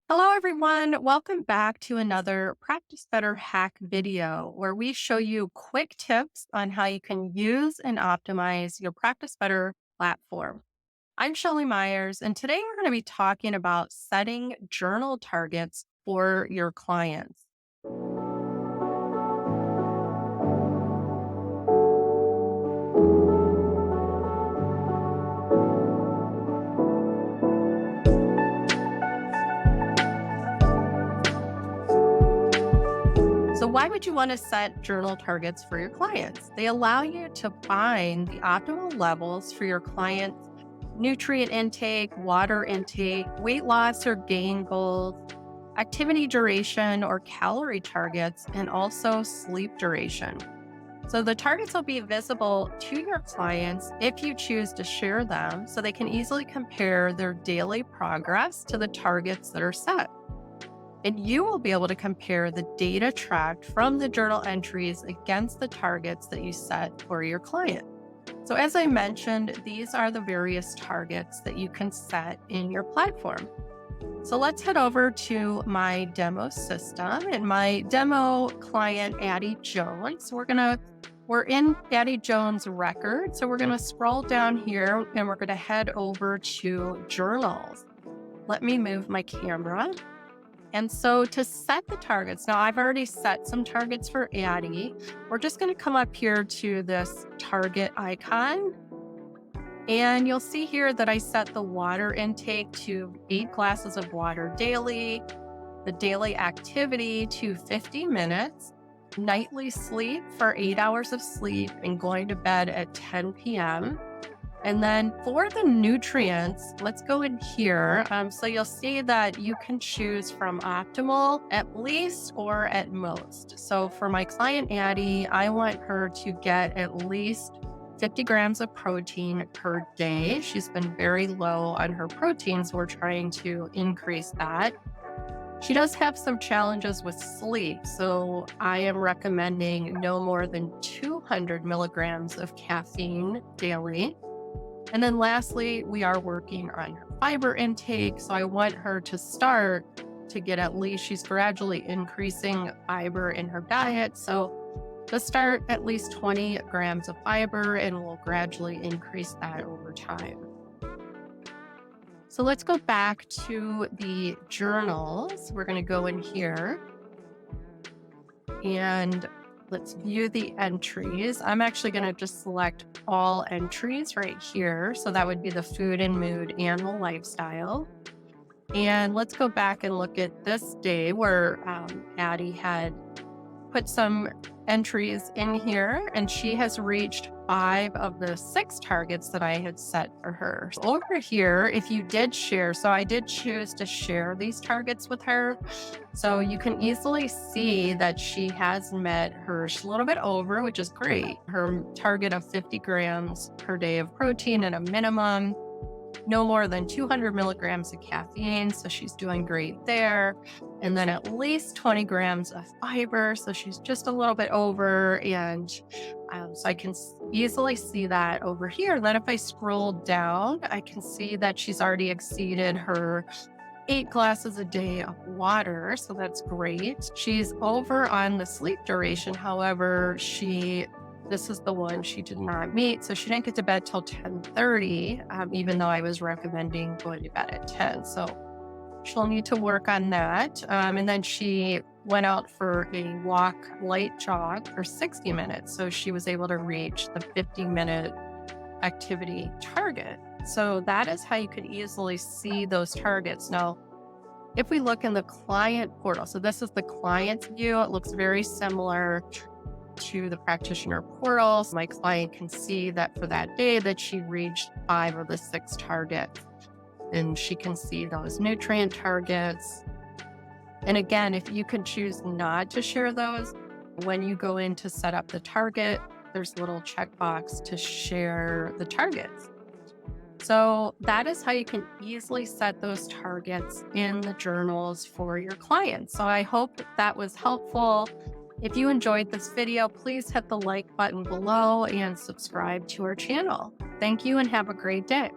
Hello, everyone. Welcome back to another Practice Better hack video where we show you quick tips on how you can use and optimize your Practice Better platform. I'm Shelly Myers, and today we're going to be talking about setting journal targets for your clients. So, why would you want to set journal targets for your clients? They allow you to find the optimal levels for your clients' nutrient intake, water intake, weight loss or gain goals, activity duration or calorie targets, and also sleep duration. So, the targets will be visible to your clients if you choose to share them so they can easily compare their daily progress to the targets that are set. And you will be able to compare the data tracked from the journal entries against the targets that you set for your client. So, as I mentioned, these are the various targets that you can set in your platform. So, let's head over to my demo system and my demo client, Addie Jones. We're in Addie Jones record. So, we're going to scroll down here and we're going to head over to journals. Let me move my camera. And so to set the targets, now I've already set some targets for Addie. We're just going to come up here to this target icon. And you'll see here that I set the water intake to 8 glasses of water daily, the daily activity to 50 minutes, nightly sleep for 8 hours of sleep, and going to bed at 10 p.m. And then for the nutrients, let's go in here. So you'll see that you can choose from optimal, at least, or at most. So for my client, Addie, I want her to get at least 50 grams of protein per day. She's been very low on her protein, so we're trying to increase that. She does have some challenges with sleep, so I am recommending no more than 200 milligrams of caffeine daily. And then lastly, we are working on her fiber intake. So I want her to start to get at least, she's gradually increasing fiber in her diet. So to start at least 20 grams of fiber, and we'll gradually increase that over time. So let's go back to the journals. We're going to go in here and let's view the entries. I'm actually going to just select all entries right here. So that would be the food and mood, animal lifestyle. And let's go back and look at this day where Addie had put some entries in here, and she has reached 5 of the 6 targets that I had set for her. So over here, if you did share, so I did choose to share these targets with her. So you can easily see that she has met her, she's a little bit over, which is great. Her target of 50 grams per day of protein at a minimum, no more than 200 milligrams of caffeine. So she's doing great there. And then at least 20 grams of fiber. So she's just a little bit over. And so I can easily see that over here. And then if I scroll down, I can see that she's already exceeded her 8 glasses a day of water. So that's great. She's over on the sleep duration. However, this is the one she did not meet. So she didn't get to bed till 10:30, even though I was recommending going to bed at 10. So she'll need to work on that. And then she went out for a walk, light jog for 60 minutes. So she was able to reach the 50-minute activity target. So that is how you can easily see those targets. Now, if we look in the client portal, so this is the client's view, it looks very similar to the practitioner portal. So my client can see that for that day that she reached 5 of the 6 targets, and she can see those nutrient targets. And again, if you can choose not to share those, when you go in to set up the target, there's a little checkbox to share the targets. So that is how you can easily set those targets in the journals for your clients. So I hope that was helpful. If you enjoyed this video, please hit the like button below and subscribe to our channel. Thank you and have a great day.